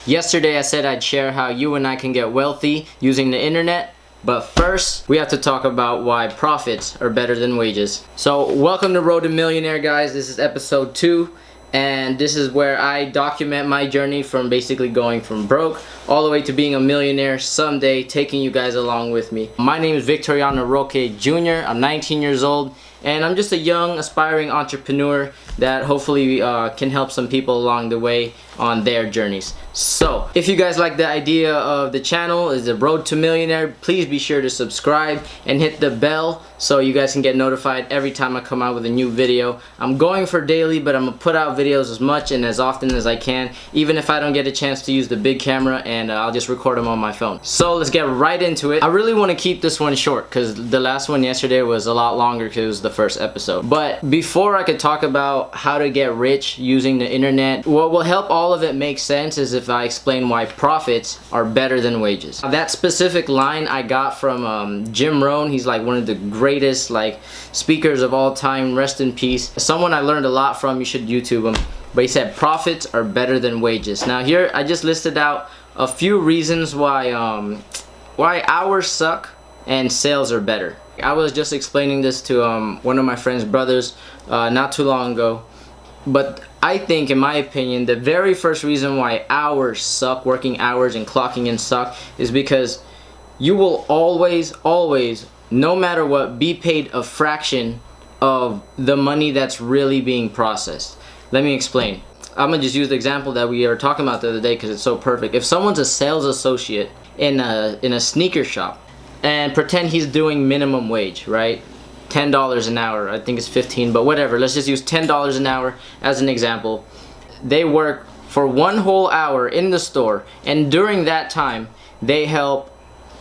Yesterday I said I'd share how you and I can get wealthy using the internet, but first we have to talk about why profits are better than wages. So welcome to Road to Millionaire, guys. This is episode 2, and this is where I document my journey from basically going from broke all the way to being a millionaire someday, taking you guys along with me. My name is Victoriano Roque Jr. I'm 19 years old, and I'm just a young aspiring entrepreneur that hopefully can help some people along the way on their journeys. So if you guys like the idea of the channel is the Road to Millionaire, please be sure to subscribe and hit the bell so you guys can get notified every time I come out with a new video. I'm going for daily, but I'm gonna put out videos as much and as often as I can, even if I don't get a chance to use the big camera, and I'll just record them on my phone. So let's get right into it. I really want to keep this one short because the last one yesterday was a lot longer because it was the first episode. But before I could talk about how to get rich using the internet, what will help all of it make sense is if I explain why profits are better than wages. That specific line I got from Jim Rohn. He's like one of the greatest speakers of all time, rest in peace. Someone I learned a lot from. You should YouTube him. But he said profits are better than wages. Now here I just listed out a few reasons why hours suck and sales are better. I was just explaining this to one of my friend's brothers not too long ago. But I think, in my opinion, the very first reason why hours suck, working hours and clocking in suck, is because you will always, no matter what, be paid a fraction of the money that's really being processed. Let me explain. I'm gonna just use the example that we were talking about the other day because it's so perfect. If someone's a sales associate in a sneaker shop and pretend he's doing minimum wage, right? $10 an hour, I think it's 15, but whatever, let's just use $10 an hour as an example. They work for one whole hour in the store, and during that time they help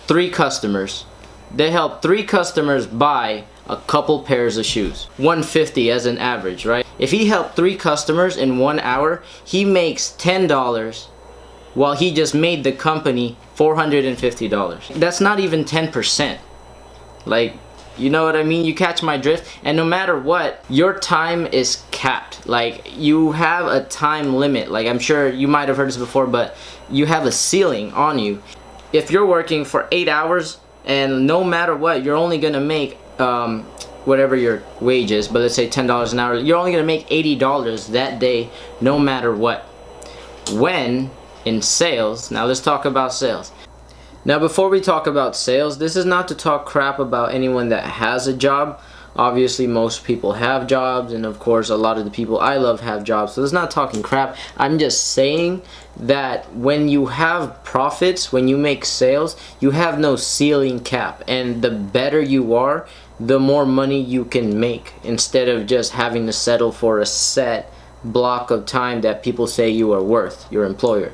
3 customers. They help 3 customers buy a couple pairs of shoes. 150 as an average, right? If he helped 3 customers in 1 hour, he makes $10 while he just made the company $450. That's not even 10%. You know what I mean? You catch my drift? And no matter what, your time is capped. You have a time limit. I'm sure you might have heard this before, but you have a ceiling on you. If you're working for 8 hours and no matter what, you're only gonna make whatever your wage is, but let's say $10 an hour, you're only gonna make $80 that day no matter what. When in sales, now let's talk about sales. Now before we talk about sales, this is not to talk crap about anyone that has a job. Obviously most people have jobs, and of course a lot of the people I love have jobs, so it's not talking crap. I'm just saying that when you have profits, when you make sales, you have no ceiling cap, and the better you are, the more money you can make, instead of just having to settle for a set block of time that people say you are worth, your employer.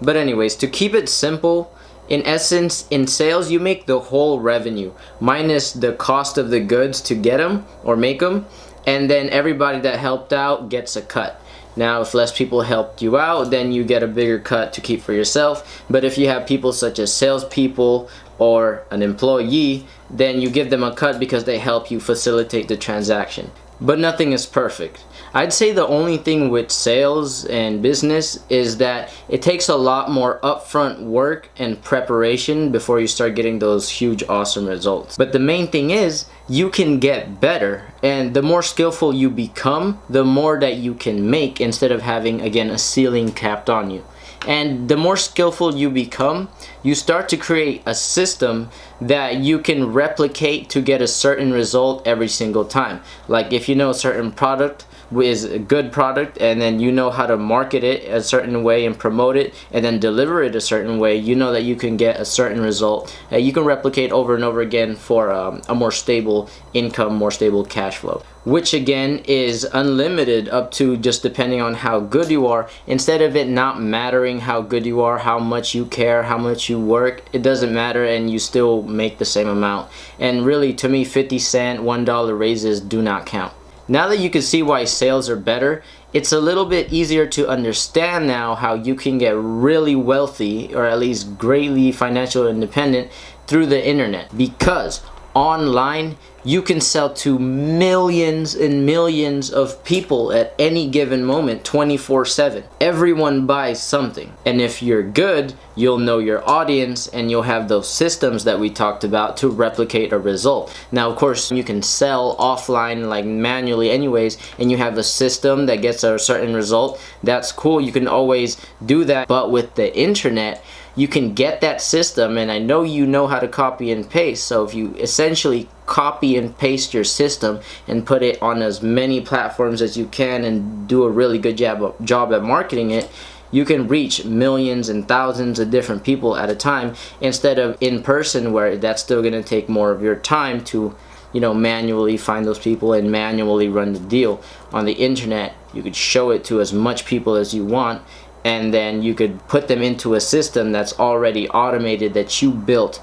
But anyways, to keep it simple, in essence, in sales, you make the whole revenue minus the cost of the goods to get them or make them, and then everybody that helped out gets a cut. Now, if less people helped you out, then you get a bigger cut to keep for yourself. But if you have people such as salespeople or an employee, then you give them a cut because they help you facilitate the transaction. But nothing is perfect. I'd say the only thing with sales and business is that it takes a lot more upfront work and preparation before you start getting those huge awesome results. But the main thing is you can get better, and the more skillful you become, the more that you can make, instead of having, again, a ceiling capped on you. And the more skillful you become, you start to create a system that you can replicate to get a certain result every single time. Like if you know a certain product is a good product, and then you know how to market it a certain way and promote it and then deliver it a certain way, you know that you can get a certain result that you can replicate over and over again for a more stable income, more stable cash flow, which again is unlimited up to just depending on how good you are. Instead of it not mattering how good you are, how much you care, how much you work, it doesn't matter, and you still make the same amount. And really, to me, 50-cent, $1 raises do not count. Now that you can see why sales are better, it's a little bit easier to understand now how you can get really wealthy, or at least greatly financially independent, through the internet. Because online, you can sell to millions and millions of people at any given moment, 24/7. Everyone buys something. And if you're good, you'll know your audience and you'll have those systems that we talked about to replicate a result. Now, of course, you can sell offline, like manually anyways, and you have a system that gets a certain result. That's cool. You can always do that. But with the internet, you can get that system, and I know you know how to copy and paste. So if you essentially copy and paste your system and put it on as many platforms as you can and do a really good job at marketing it, you can reach millions and thousands of different people at a time, instead of in person, where that's still going to take more of your time to, you know, manually find those people and manually run the deal. On the internet, you could show it to as much people as you want, and then you could put them into a system that's already automated, that you built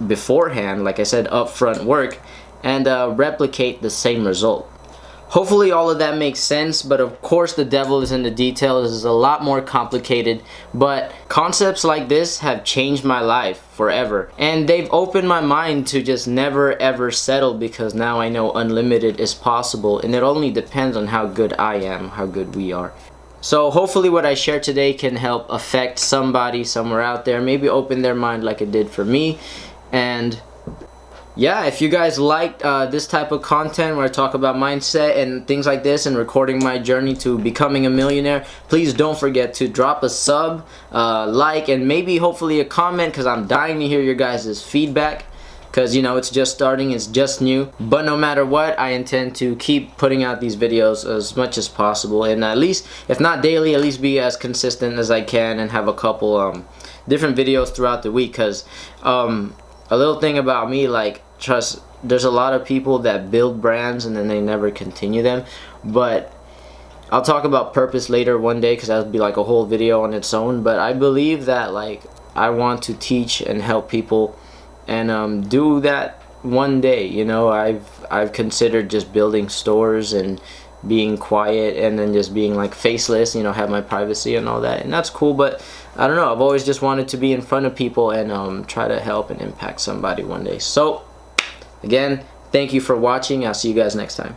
beforehand, like I said, upfront work, and replicate the same result. Hopefully all of that makes sense, but of course the devil is in the details. This is a lot more complicated, but concepts like this have changed my life forever, and they've opened my mind to just never ever settle, because now I know unlimited is possible, and it only depends on how good I am, how good we are. So hopefully what I shared today can help affect somebody somewhere out there, maybe open their mind like it did for me. And yeah, if you guys liked this type of content where I talk about mindset and things like this and recording my journey to becoming a millionaire, please don't forget to drop a sub, like, and maybe hopefully a comment, because I'm dying to hear your guys' feedback. Because, you know, it's just starting, it's just new. But no matter what, I intend to keep putting out these videos as much as possible, and at least, if not daily, at least be as consistent as I can, and have a couple different videos throughout the week. Because a little thing about me, like, trust, there's a lot of people that build brands and then they never continue them. But I'll talk about purpose later one day, because that would be like a whole video on its own. But I believe that, like, I want to teach and help people, and do that one day. You know, I've considered just building stores and being quiet, and then just being like faceless, you know, have my privacy and all that, and that's cool. But I don't know, I've always just wanted to be in front of people and try to help and impact somebody one day. So again, thank you for watching. I'll see you guys next time.